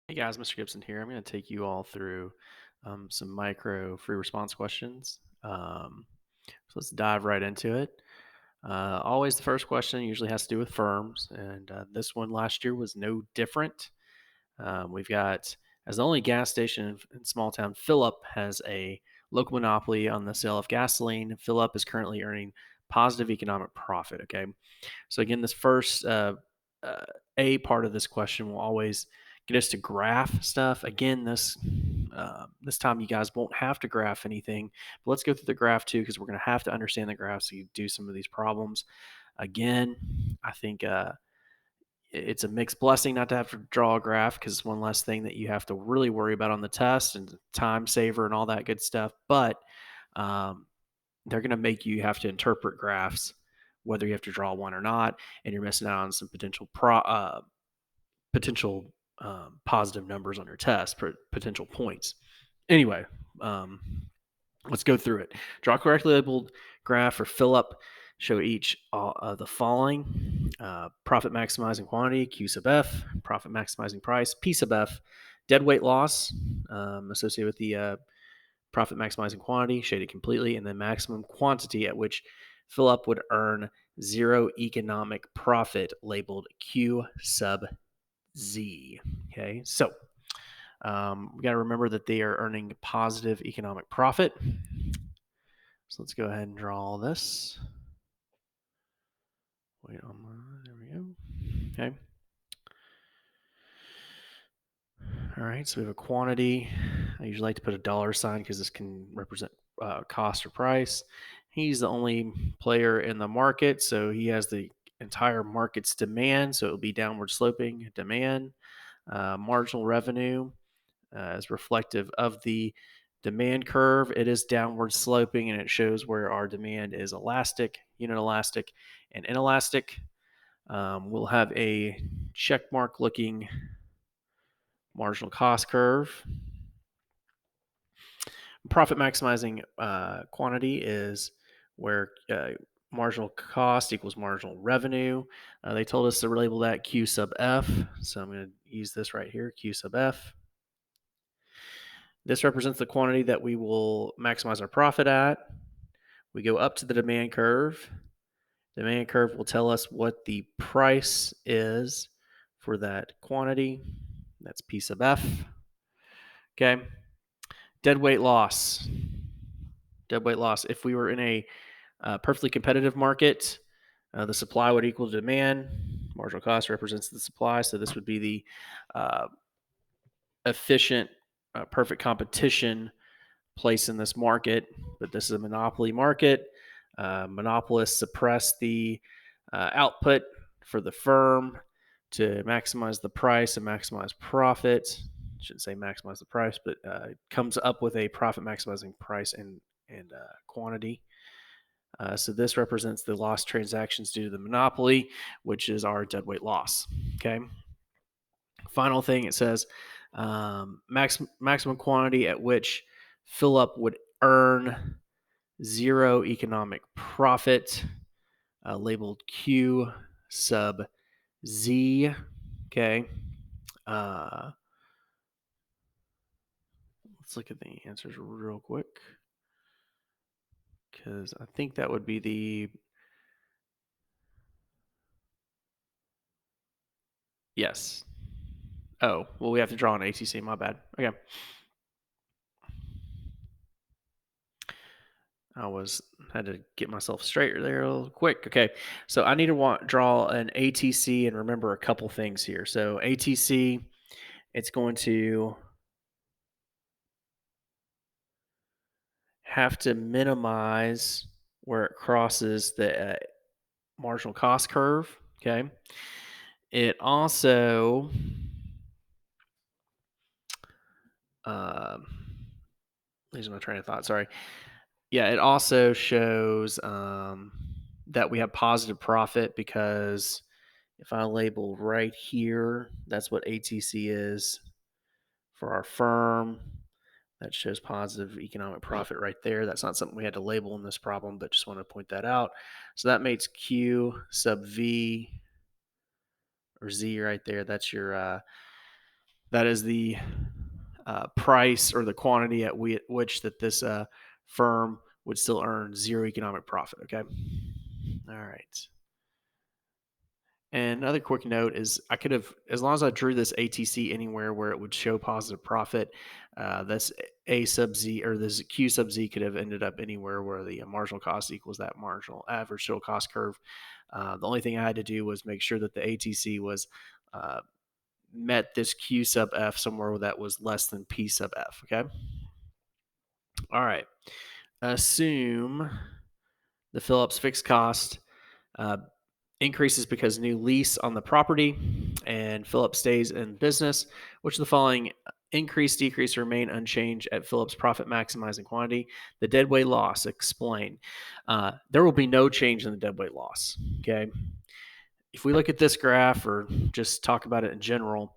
Hey guys, Mr. Gibson here. I'm going to take you all through some micro free response questions. So let's dive right into it. Always the first question usually has to do with firms, and this one last year was no different. We've got, as the only gas station in small town, Philip has a local monopoly on the sale of gasoline. Philip is currently earning positive economic profit. Okay. So again, this first uh, A part of this question will always get us to graph stuff. Again, this time you guys won't have to graph anything, but let's go through the graph too because we're going to have to understand the graph so you do some of these problems. Again, I think it's a mixed blessing not to have to draw a graph because it's one less thing that you have to really worry about on the test and time saver and all that good stuff. But um, they're going to make you have to interpret graphs, whether you have to draw one or not, and you're missing out on some potential positive numbers on your test, potential points. Anyway, um, let's go through it. Draw correctly labeled graph or fill up. Show each the following: profit maximizing quantity, Q sub F; profit maximizing price, P sub F; dead weight loss associated with the profit maximizing quantity, shaded completely, and then maximum quantity at which fill up would earn zero economic profit, labeled Q sub Z. Okay, so we got to remember that they are earning positive economic profit. So let's go ahead and draw all this. Wait on there we go. Okay. All right, so we have a quantity. I usually like to put a dollar sign because this can represent cost or price. He's the only player in the market, so he has the entire market's demand, so it will be downward sloping demand. Marginal revenue is reflective of the demand curve. It is downward sloping, and it shows where our demand is elastic, unit elastic, and inelastic. We'll have a check mark looking marginal cost curve. Profit maximizing quantity is where marginal cost equals marginal revenue. They told us to label that Q sub F, so I'm going to use this right here, Q sub F. This represents the quantity that we will maximize our profit at. We go up to the demand curve. The demand curve will tell us what the price is for that quantity. That's P sub F. Okay. Dead weight loss. Dead weight loss. If we were in a perfectly competitive market, the supply would equal demand. Marginal cost represents the supply. So this would be the uh, efficient, perfect competition place in this market. But this is a monopoly market. Monopolists suppress the output for the firm to maximize the price and maximize profit. Shouldn't say maximize the price, but comes up with a profit maximizing price and quantity. So this represents the lost transactions due to the monopoly, which is our deadweight loss. Okay. Final thing, it says maximum quantity at which fill up would earn zero economic profit, labeled Q sub Z. Okay. Uh, let's look at the answers real quick because I think that would be the yes. Oh, well, we have to draw an ATC. My bad. Okay. Had to get myself straight there real quick. Okay, so I need to draw an ATC and remember a couple things here. So ATC, it's going to have to minimize where it crosses the marginal cost curve. Okay, it also um, losing my train of thought. Sorry. Yeah, it also shows that we have positive profit because if I label right here, that's what ATC is for our firm. That shows positive economic profit right there. That's not something we had to label in this problem, but just want to point that out. So that makes Q sub V or Z right there. That's your That is the price or the quantity at which that this firm would still earn zero economic profit. Okay. All right. And another quick note is I could have, as long as I drew this ATC anywhere where it would show positive profit, this A sub Z or this Q sub Z could have ended up anywhere where the marginal cost equals that marginal average total cost curve. The only thing I had to do was make sure that the ATC was uh, met this Q sub F somewhere that was less than P sub F. Okay. All right. Assume the Phillips fixed cost uh, increases because new lease on the property and Phillips stays in business. Which of the following increase, decrease, or remain unchanged at Phillips profit maximizing quantity? The deadweight loss, explain. There will be no change in the deadweight loss. Okay. If we look at this graph or just talk about it in general,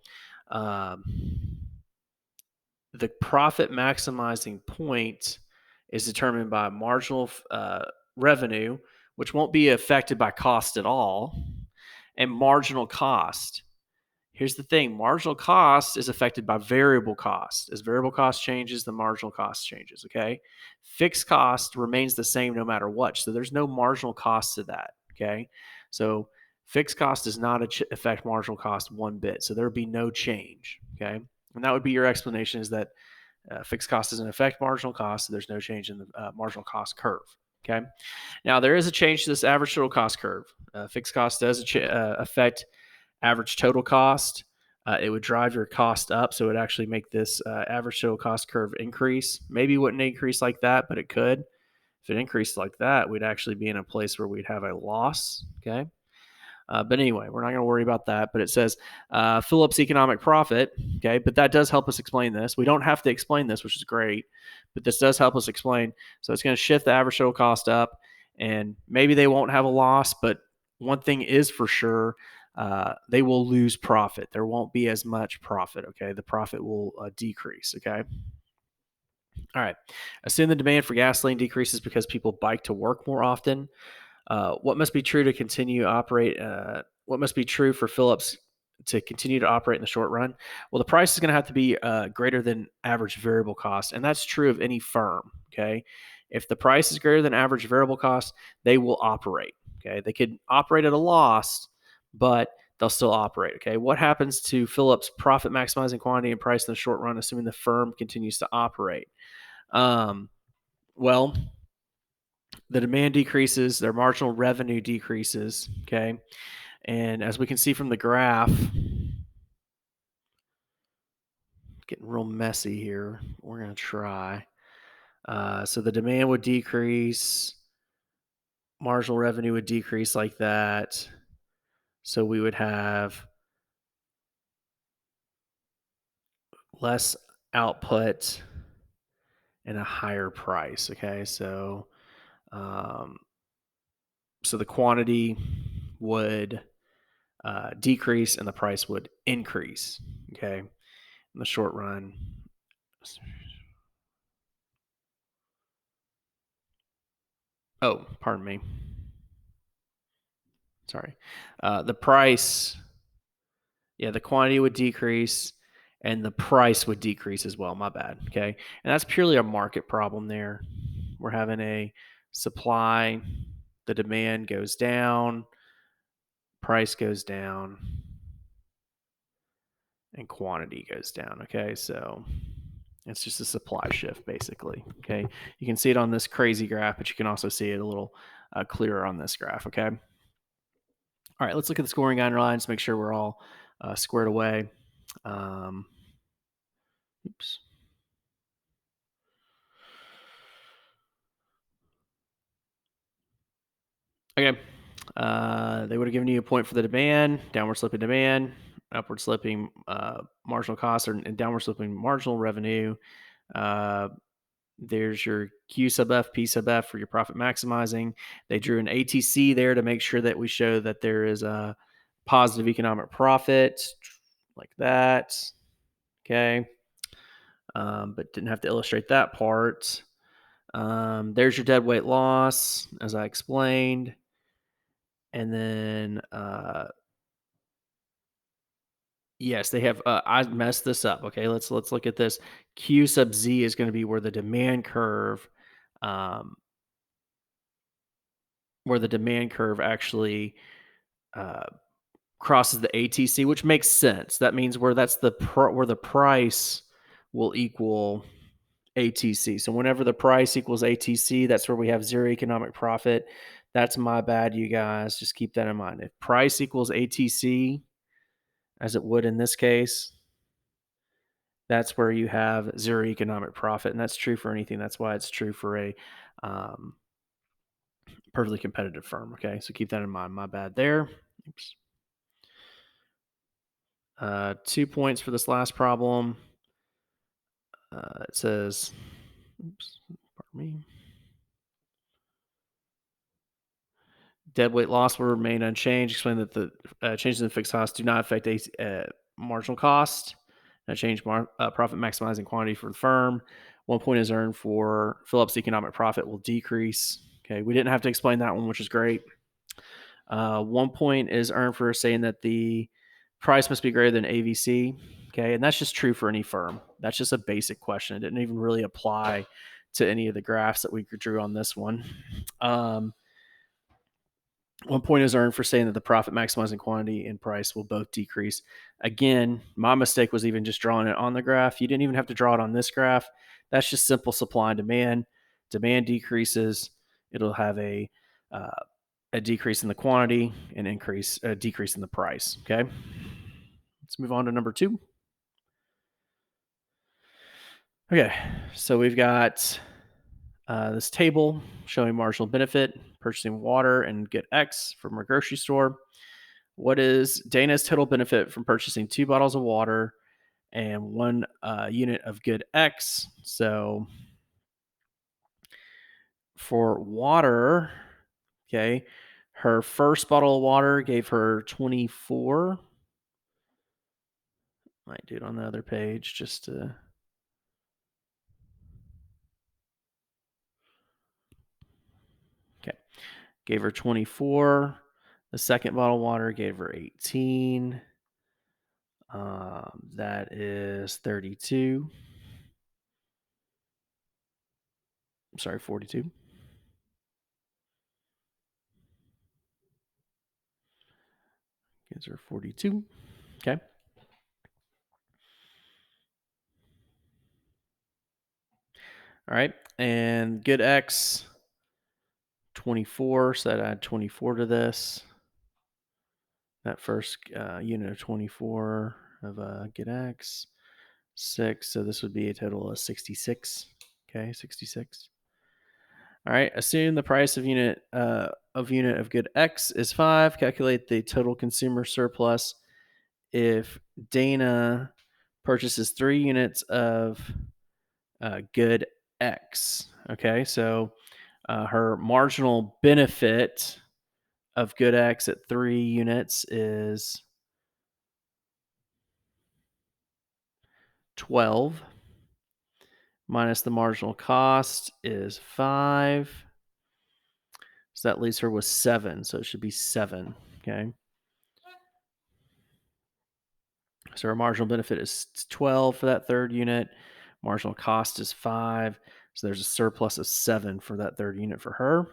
um, the profit maximizing point is determined by marginal revenue, which won't be affected by cost at all, and marginal cost. Here's the thing, marginal cost is affected by variable cost. As variable cost changes, the marginal cost changes. Okay. Fixed cost remains the same no matter what. So there's no marginal cost to that. Okay. So fixed cost does not affect marginal cost one bit. So there would be no change. Okay. And that would be your explanation, is that fixed cost doesn't affect marginal cost, so there's no change in the marginal cost curve. Okay. Now there is a change to this average total cost curve. Fixed cost does affect average total cost. It would drive your cost up, so it would actually make this average total cost curve increase. Maybe it wouldn't increase like that, but it could. If it increased like that, we'd actually be in a place where we'd have a loss. Okay. But anyway, we're not going to worry about that. But it says Phillips economic profit. Okay. But that does help us explain this. We don't have to explain this, which is great. But this does help us explain. So it's going to shift the average total cost up. And maybe they won't have a loss. But one thing is for sure, they will lose profit. There won't be as much profit. Okay. The profit will decrease. Okay. All right. Assume the demand for gasoline decreases because people bike to work more often. What must be true to continue operate? What must be true for Phillips to continue to operate in the short run? Well, the price is going to have to be greater than average variable cost, and that's true of any firm. Okay, if the price is greater than average variable cost, they will operate. Okay, they could operate at a loss, but they'll still operate. Okay, what happens to Phillips' profit maximizing quantity and price in the short run, assuming the firm continues to operate? Um, well, the demand decreases, their marginal revenue decreases. Okay. And as we can see from the graph, getting real messy here. We're going to try. So the demand would decrease, marginal revenue would decrease like that. So we would have less output and a higher price. Okay. Um, so the quantity would decrease and the price would increase. Okay. In the short run. Oh, pardon me. Sorry. The price, yeah, the quantity would decrease and the price would decrease as well. My bad. Okay. And that's purely a market problem there. We're having a supply, the demand goes down, price goes down, and quantity goes down. Okay. So it's just a supply shift, basically. Okay. You can see it on this crazy graph, but you can also see it a little clearer on this graph. Okay. All right, let's look at the scoring guidelines, make sure we're all squared away. Um, oops. Okay. They would have given you a point for the demand, downward sloping demand, upward sloping marginal cost, and downward sloping marginal revenue. Uh, there's your Q sub F, P sub F for your profit maximizing. They drew an ATC there to make sure that we show that there is a positive economic profit, like that. Okay. But didn't have to illustrate that part. There's your dead weight loss, as I explained. And then Yes, they have. I messed this up. Okay, let's look at this. Q sub z is going to be um, where the demand curve actually uh, crosses the ATC, which makes sense. That means where the price will equal ATC. So whenever the price equals ATC, that's where we have zero economic profit. That's my bad, you guys. Just keep that in mind. If price equals ATC, as it would in this case, that's where you have zero economic profit, and that's true for anything. That's why it's true for a um, perfectly competitive firm. Okay, so keep that in mind. My bad there. Oops. 2 points for this last problem. It says, oops, pardon me. Deadweight loss will remain unchanged. Explain that the changes in fixed costs do not affect marginal cost. Profit maximizing quantity for the firm. 1 point is earned for Phillips' economic profit will decrease. Okay, we didn't have to explain that one, which is great. 1 point is earned for saying that the price must be greater than AVC. Okay, and that's just true for any firm. That's just a basic question. It didn't even really apply to any of the graphs that we drew on this one. 1 point is earned for saying that the profit maximizing quantity and price will both decrease. Again, my mistake was even just drawing it on the graph. You didn't even have to draw it on this graph. That's just simple supply and demand. Demand decreases, it'll have a decrease in the quantity and a decrease in the price. Okay, let's move on to number 2. Okay, so we've got this table showing marginal benefit, purchasing water and get X from a grocery store. What is Dana's total benefit from purchasing 2 bottles of water and 1 unit of good X? So for water, okay, her first bottle of water gave her 24. Might do it on the other page just to. Okay. Gave her 24. The second bottle of water gave her 18. That is 32. I'm sorry, 42. Gives her 42. Okay. All right. And good X, 24. So that add 24 to this. That first unit of 24 of good X, 6. So this would be a total of 66. Okay, 66. All right. Assume the price of unit of good X is 5. Calculate the total consumer surplus if Dana purchases 3 units of good X. Okay, so her marginal benefit of good X at 3 units is 12 minus the marginal cost is 5. So that leaves her with 7. So it should be 7. Okay. So our marginal benefit is 12 for that third unit. Marginal cost is 5. So there's a surplus of 7 for that third unit for her.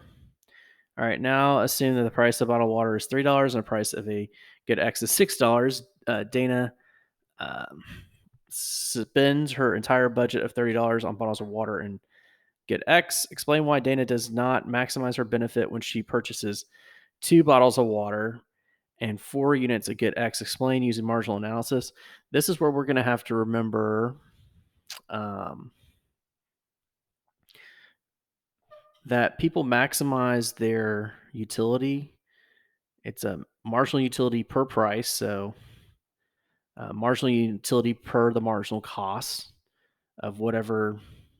All right, now assume that the price of bottled water is $3 and the price of a good X is $6. Dana spends her entire budget of $30 on bottles of water and get X. Explain why Dana does not maximize her benefit when she purchases 2 bottles of water and 4 units of get X. Explain using marginal analysis. This is where we're going to have to remember that people maximize their utility. It's a marginal utility per price. So marginal utility per the marginal cost of whatever,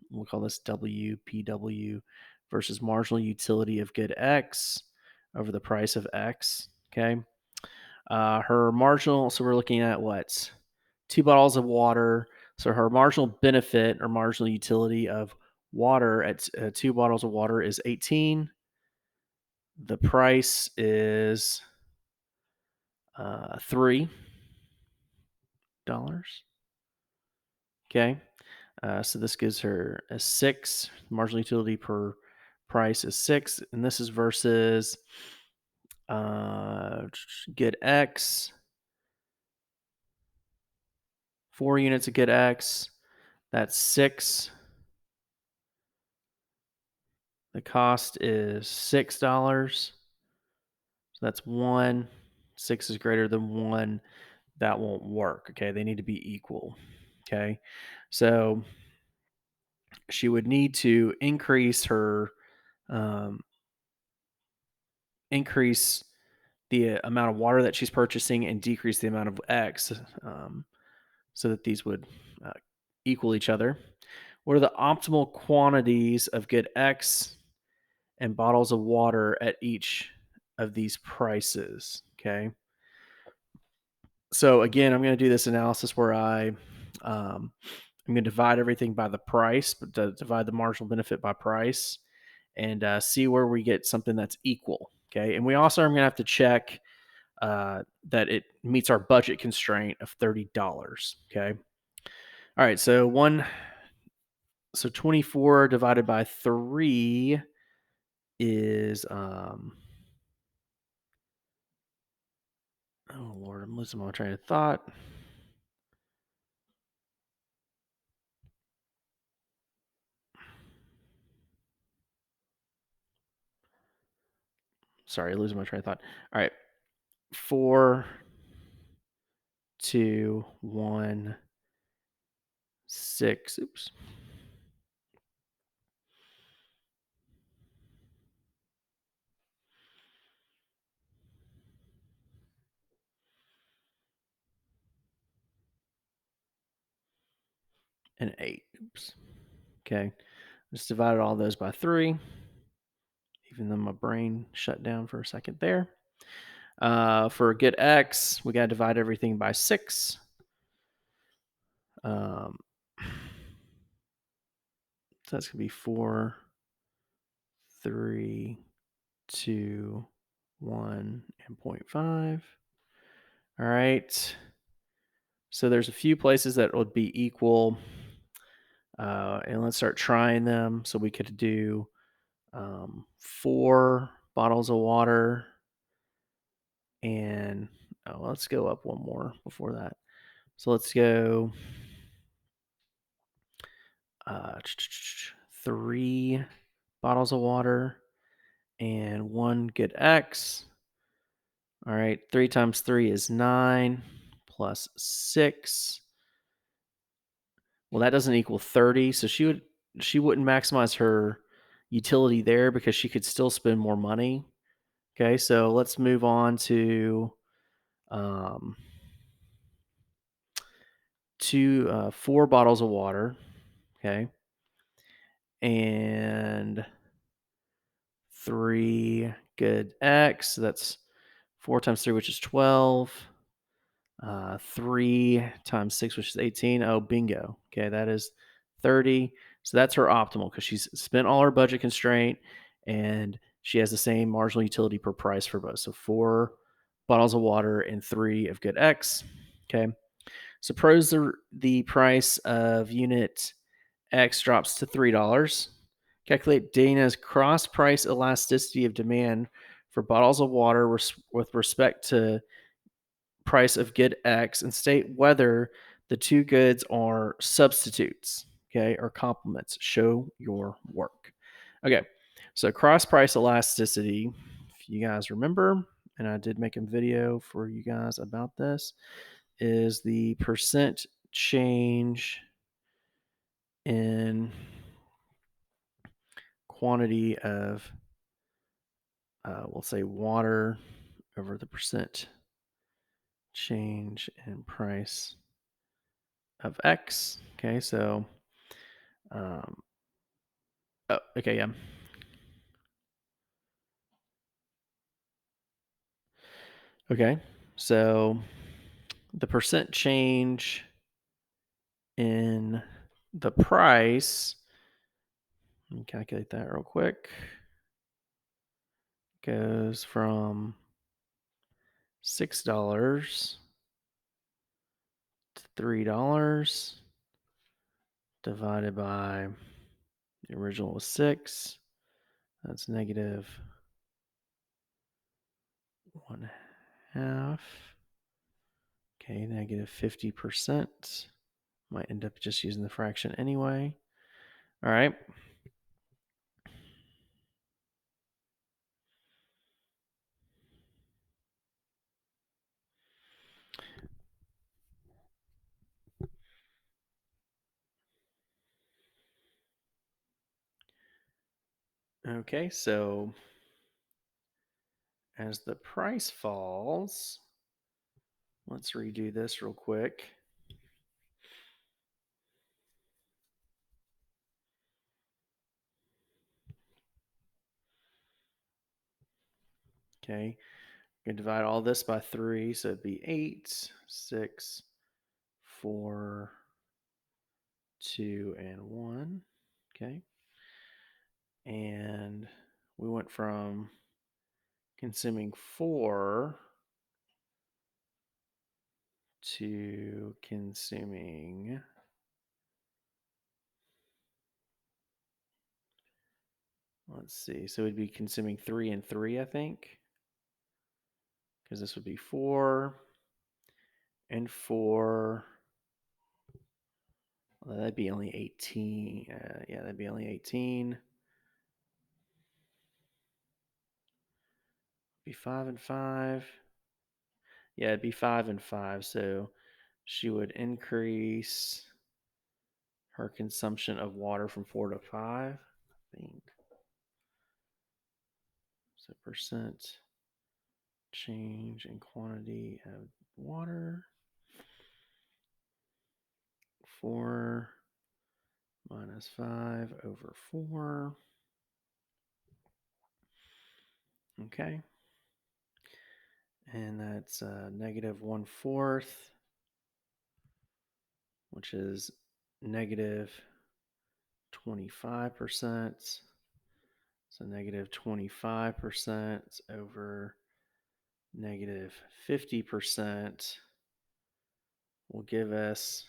we'll call this WPW, versus marginal utility of good X over the price of X. Okay. Her marginal, so we're looking at what? 2 bottles of water. So her marginal benefit or marginal utility of water at 2 bottles of water is 18. The price is 3. Okay. So this gives her a 6. Marginal utility per price is 6. And this is versus uh, good X, 4 units of good X. That's 6. The cost is $6. So that's 1. 6 is greater than 1. That won't work. Okay. They need to be equal. Okay. So she would need to increase her um, increase the amount of water that she's purchasing and decrease the amount of X, so that these would uh, equal each other. What are the optimal quantities of good X and bottles of water at each of these prices? Okay. So again, I'm going to do this analysis where I'm going to divide everything by the price, but divide the marginal benefit by price, and see where we get something that's equal. Okay. And we also are going to have to check that it meets our budget constraint of $30. Okay. All right. So 24 divided by 3 is, oh Lord, I'm losing my train of thought. Sorry, losing my train of thought. All right. 4, 2, 1, 6. Oops. And 8. Oops. Okay. Just divided all those by 3, even though my brain shut down for a second there. For get X, we got to divide everything by 6. Um, so that's going to be 4, 3, 2, 1, and 0.5. All right. So there's a few places that would be equal. And let's start trying them. So we could do 4 bottles of water. And let's go up one more before that. So let's go 3 bottles of water and 1 good X. All right, 3 times 3 is 9 plus 6. Well, that doesn't equal 30, so she wouldn't maximize her utility there because she could still spend more money. Okay, so let's move on to um, 4 bottles of water. Okay, and 3 good X. So that's 4 times 3, which is 12. 3 times 6, which is 18. Oh, bingo. Okay, that is 30. So that's her optimal because she's spent all her budget constraint and she has the same marginal utility per price for both. So 4 bottles of water and 3 of good X. Okay. Suppose the price of unit X drops to $3. Calculate Dana's cross price elasticity of demand for bottles of water with respect to price of good X and state whether the two goods are substitutes, okay, or complements. Show your work. Okay, so cross price elasticity, if you guys remember, and I did make a video for you guys about this, is the percent change in quantity of, we'll say water over the percent change in price of X. Okay, so, um, oh, okay, yeah. Okay, so the percent change in the price, let me calculate that real quick, goes from $6 to $3 divided by the original was 6. That's negative 1/2. Okay, negative 50%. Might end up just using the fraction anyway. All right. Okay, so as the price falls, let's redo this real quick. Okay, I'm going to divide all this by 3, so it'd be 8, 6, 4, 2, and 1. Okay, and we went from consuming 4 to consuming, let's see, so we'd be consuming 3 and 3, I think, because this would be 4 and 4. Well, that'd be only 18. Yeah, that'd be only 18. Be 5 and 5. Yeah, it'd be 5 and 5. So she would increase her consumption of water from 4 to 5. I think. So percent change in quantity of water. 4 minus 5 over 4. Okay. And that's negative 1/4, which is negative 25%. So negative 25% over negative 50% will give us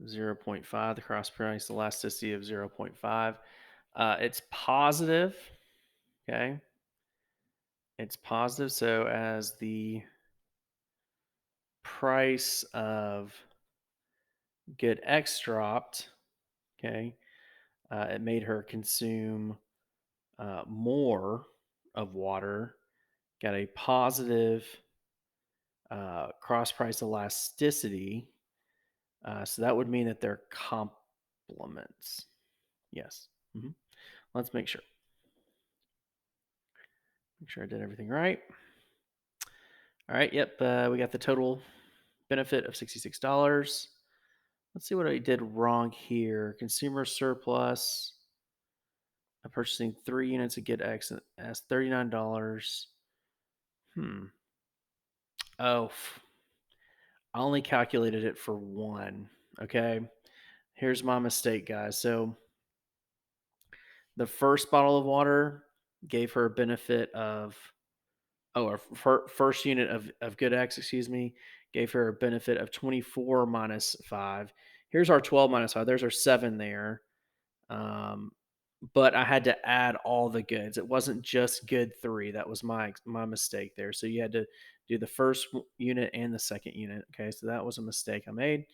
0.5, the cross price elasticity of 0.5. It's positive, okay? It's positive. So as the price of good X dropped, okay, it made her consume more of water, got a positive cross price elasticity. So that would mean that they're complements. Yes. Let's make sure. Make sure I did everything right. All right. Yep. We got the total benefit of $66. Let's see what I did wrong here. Consumer surplus. I'm purchasing 3 units of Get X as $39. Oh, I only calculated it for 1. Okay. Here's my mistake, guys. So the first bottle of water gave her a benefit of, our first unit of Good X, excuse me, gave her a benefit of 24 minus 5. Here's our 12 minus 5. There's our 7 there. But I had to add all the goods. It wasn't just good 3. That was my mistake there. So you had to do the first unit and the second unit. Okay, so that was a mistake I made.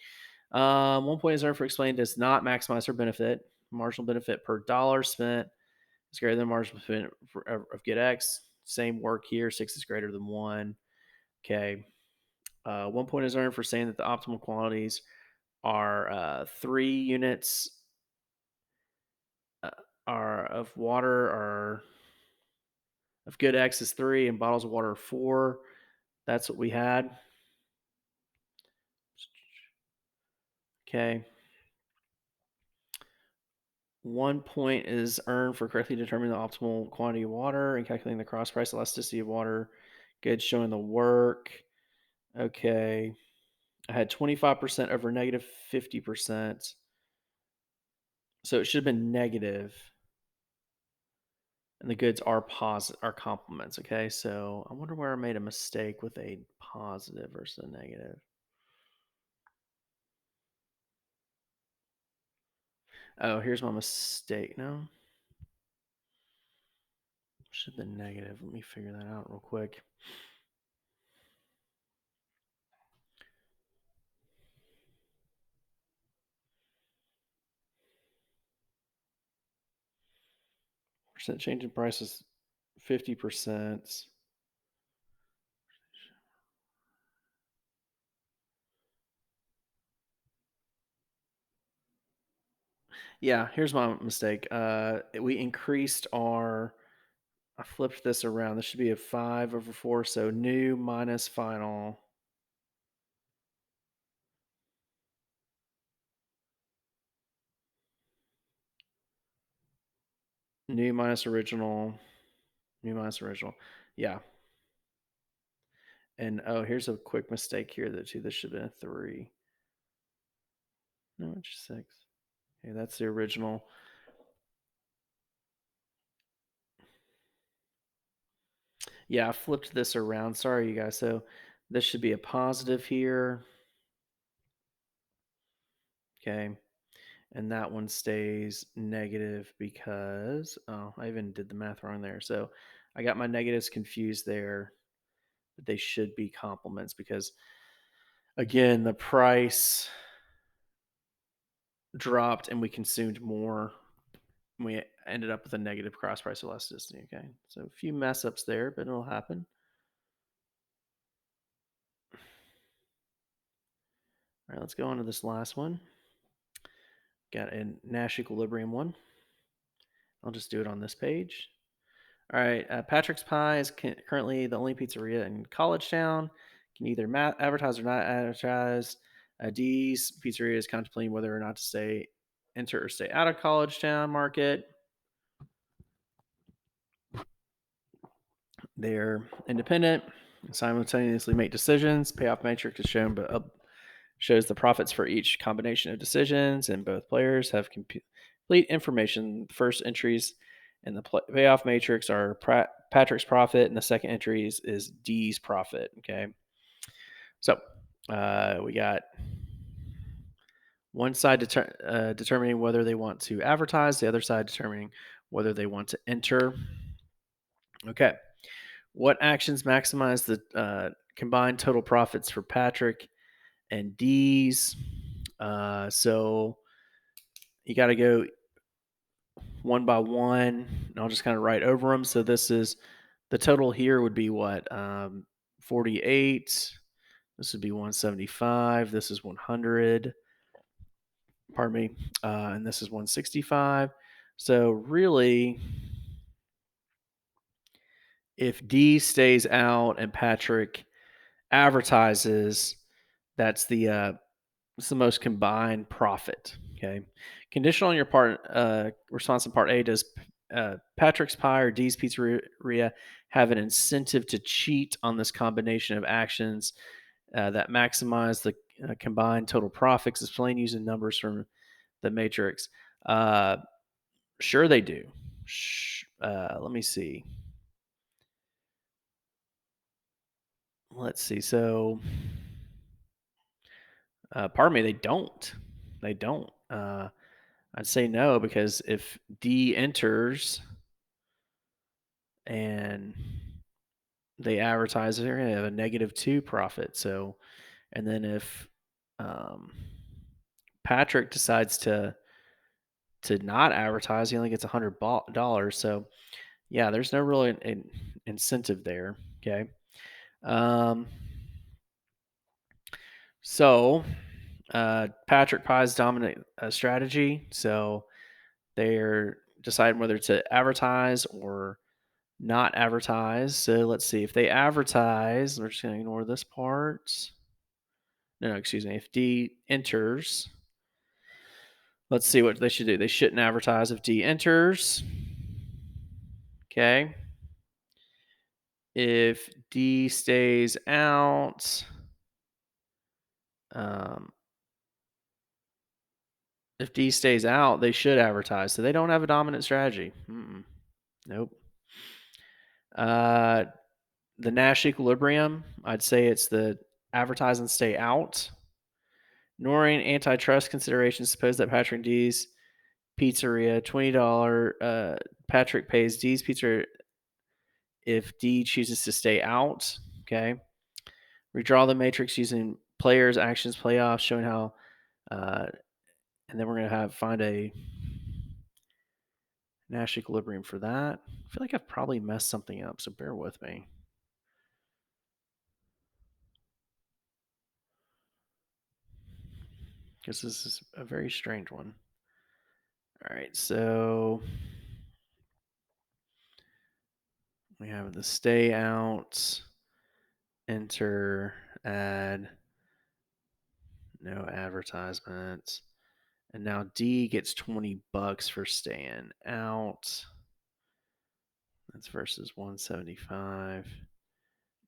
1 point is earned for explained does not maximize her benefit. Marginal benefit per dollar spent is greater than marginal benefit of Get X. Same work here. 6 is greater than 1. Okay. 1 point is earned for saying that the optimal quantities are 3 units are of water are of Good X is 3 and bottles of water are 4. That's what we had. Okay. 1 point is earned for correctly determining the optimal quantity of water and calculating the cross price elasticity of water. Good, showing the work. Okay. I had 25% over negative 50%. So it should have been negative. And the goods are positive, are complements. Okay. So I wonder where I made a mistake with a positive versus a negative. Oh, here's my mistake. No, should have been negative. Let me figure that out real quick. Percent change in price is 50%. Yeah, here's my mistake. We increased our. I flipped this around. This should be a 5/4. So new minus final. New minus original. New minus original. Yeah. And oh, here's a quick mistake here that too. This should have been a 3. No, it's 6. Okay, that's the original. Yeah, I flipped this around. Sorry, you guys. So this should be a positive here. Okay. And that one stays negative because, oh, I even did the math wrong there. So I got my negatives confused there. But they should be complements because, again, the price dropped and we consumed more. We ended up with a negative cross price elasticity. Okay. So a few mess ups there, but it'll happen. All right, let's go on to this last one. Got a Nash equilibrium one. I'll just do it on this page. All right, Patrick's Pie is currently the only pizzeria in College Town. Can either advertise or not advertise. D's Pizzeria is contemplating whether or not to enter or stay out of College Town market. They're independent, simultaneously make decisions. Payoff matrix is shown, but shows the profits for each combination of decisions, and both players have complete information. The first entries in the payoff matrix are Patrick's profit, and the second entries is D's profit. Okay, so we got one side determining whether they want to advertise, the other side determining whether they want to enter. Okay, what actions maximize the combined total profits for Patrick and D's? So you got to go one by one, and I'll just kind of write over them. So this is the total here would be what 48. This would be 175. This is 100. Pardon me, and this is 165. So really, if D stays out and Patrick advertises, that's it's the most combined profit. Okay. Conditional on your part response in part A, does Patrick's Pie or D's Pizzeria have an incentive to cheat on this combination of actions that maximize the combined total profits? Explain using numbers from the matrix. Uh, sure, they do. Let me see. Let's see. So, pardon me, they don't. They don't. I'd say no because if D enters and they advertise, they're going to have a -2 profit. So, and then if um, Patrick decides to not advertise, he only gets $100. So, yeah, there's no real incentive there. Okay. Um, so, Patrick Pie's dominant strategy. So they're deciding whether to advertise or not advertise. So let's see if they advertise. We're just going to ignore this part. No, excuse me. If D enters, let's see what they should do. They shouldn't advertise if D enters. Okay. If D stays out, um, if D stays out, they should advertise. So they don't have a dominant strategy. Nope. Uh, the Nash equilibrium, I'd say it's the advertise and stay out. Ignoring antitrust considerations, suppose that Patrick D's Pizzeria, $20. Patrick pays D's Pizza if D chooses to stay out. Okay. Redraw the matrix using players, actions, playoffs, showing how, uh, and then we're going to find a Nash equilibrium for that. I feel like I've probably messed something up, so bear with me. Because this is a very strange one. All right, so we have the stay out, enter, add, no advertisements. And now D gets $20 for staying out. That's versus 175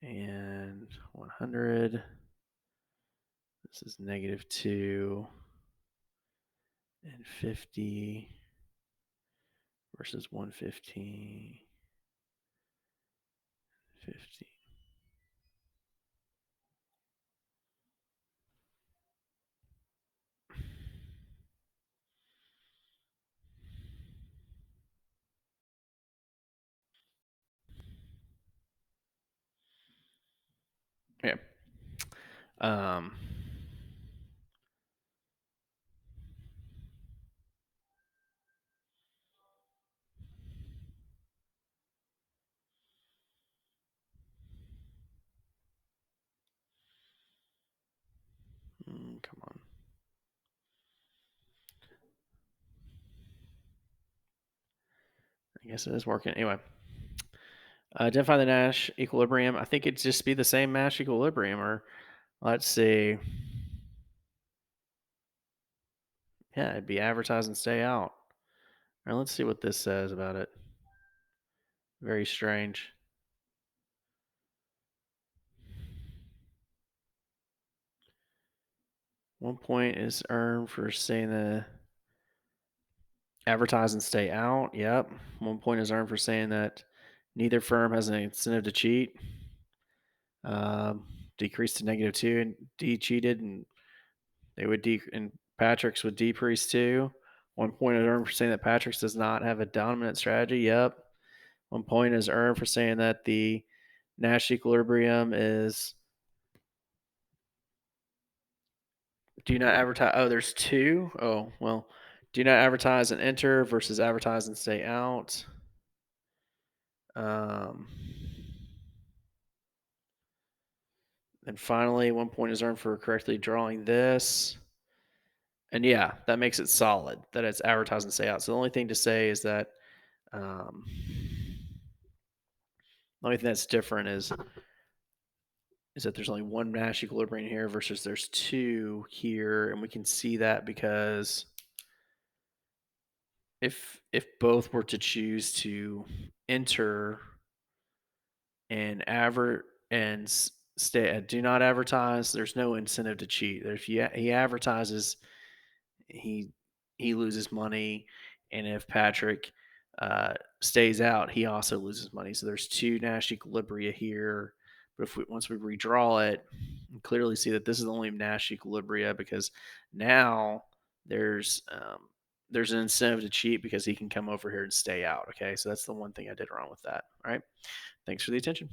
and 100. This is -2 and 50 versus 115, 50. Yeah. Um, come on. I guess it is working. Anyway, identify the Nash equilibrium. I think it'd just be the same Nash equilibrium, or let's see. Yeah, it'd be advertise and stay out. All right, let's see what this says about it. Very strange. One point is earned for saying the advertise and stay out. Yep. 1 point is earned for saying that neither firm has an incentive to cheat. Um, Decreased to -2, and D cheated, and they would and Patrick's would decrease too. 1 point is earned for saying that Patrick's does not have a dominant strategy. Yep. 1 point is earned for saying that the Nash equilibrium is do not advertise. Oh, there's two. Oh, well, do not advertise and enter versus advertise and stay out. Um, and finally, 1 point is earned for correctly drawing this. And yeah, that makes it solid that it's advertise and stay out. So the only thing to say is that the only thing that's different is that there's only one Nash equilibrium here versus there's two here, and we can see that because if both were to choose to enter and stay do not advertise, there's no incentive to cheat. If he advertises, he he loses money, and if Patrick stays out, he also loses money. So there's two Nash equilibria here. But once we redraw it, you clearly see that this is the only Nash equilibria because now there's um, there's an incentive to cheat because he can come over here and stay out. Okay, so that's the one thing I did wrong with that. All right, thanks for the attention.